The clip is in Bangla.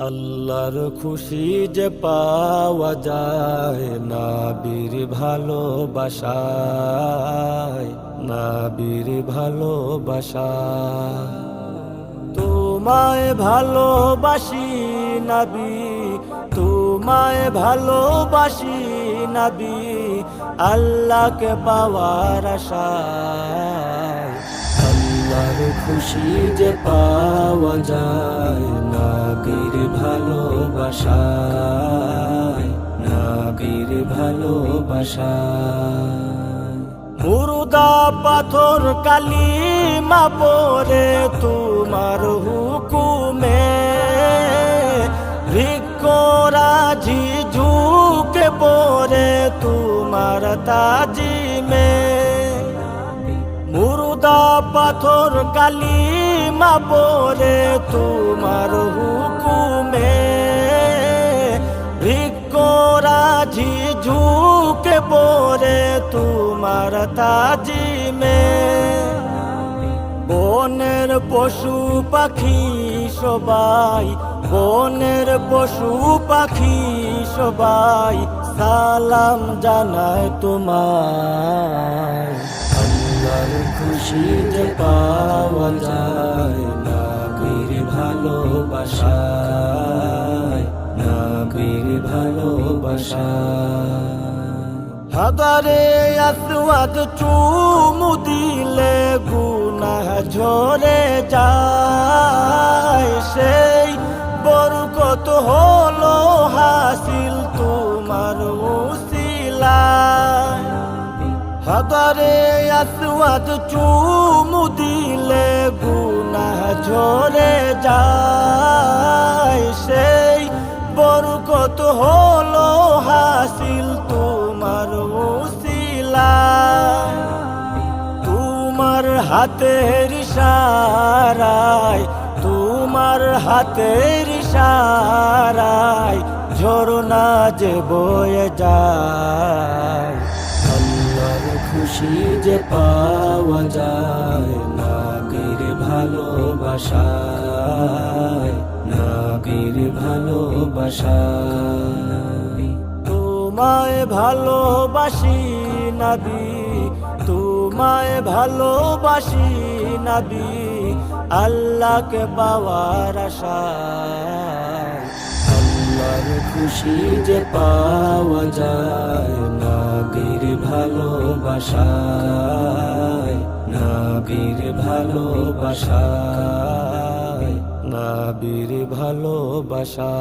আল্লাহর খুশি যে পাওয়া যায় নবীর ভালোবাসায়, নবীর ভালোবাসায়। তোমায় ভালোবাসি নবী, তোমায় ভালোবাসি নবী, আল্লাহকে পাওয়ার আশায়। আল্লাহর খুশি যে পাওয়া যায় নবীর ভালোবাসায়, নবীর ভালোবাসায়। মুর্দা পাথর কালিমা পড়ে তোমার হুকুমে, বৃক্ষরাজি ঝুঁকে পড়ে তোমার তাজিমে। মুর্দা পাথর কালিমা পড়ে তোমার হুকুমে, বৃক্ষরাজি ঝুঁকে পড়ে তোমার তাজিমে। বনের পশু পাখি সবাই, বনের পশু পাখি সবাই সালাম জানায় তোমায়। আল্লাহর খুশি যে পাওয়া যায় নবীর ভালোবাসায়, নবীর ভালোবাসায়। হাজারে আসওয়াদ চুমু দিলে গুনাহ ঝরে যায়, সেই বরকত হলো হাসিল তোমার উসিলায়। হাজারে আসওয়াদ চুমু দিলে গুনাহ ঝরে যায়, সেই বরকত হলো হাসিল তোমার উসিলায়। তোমার হাতের ইশারায়, তোমার হাতের ইশারায় ঝরনা যে বয়ে যায়। আল্লাহর খুশি যে পাওয়া যায় নবীর ভালোবাসায়, নবীর ভালোবাসায়। তোমায় ভালোবাসি নবী, তোমায় ভালোবাসি নবী, আল্লাহকে পাওয়ার আশায়। আল্লাহর খুশি যে পাওয়া যায় নবীর ভালোবাসায়, নবীর ভালোবাসায়, নবীর ভালোবাসায়।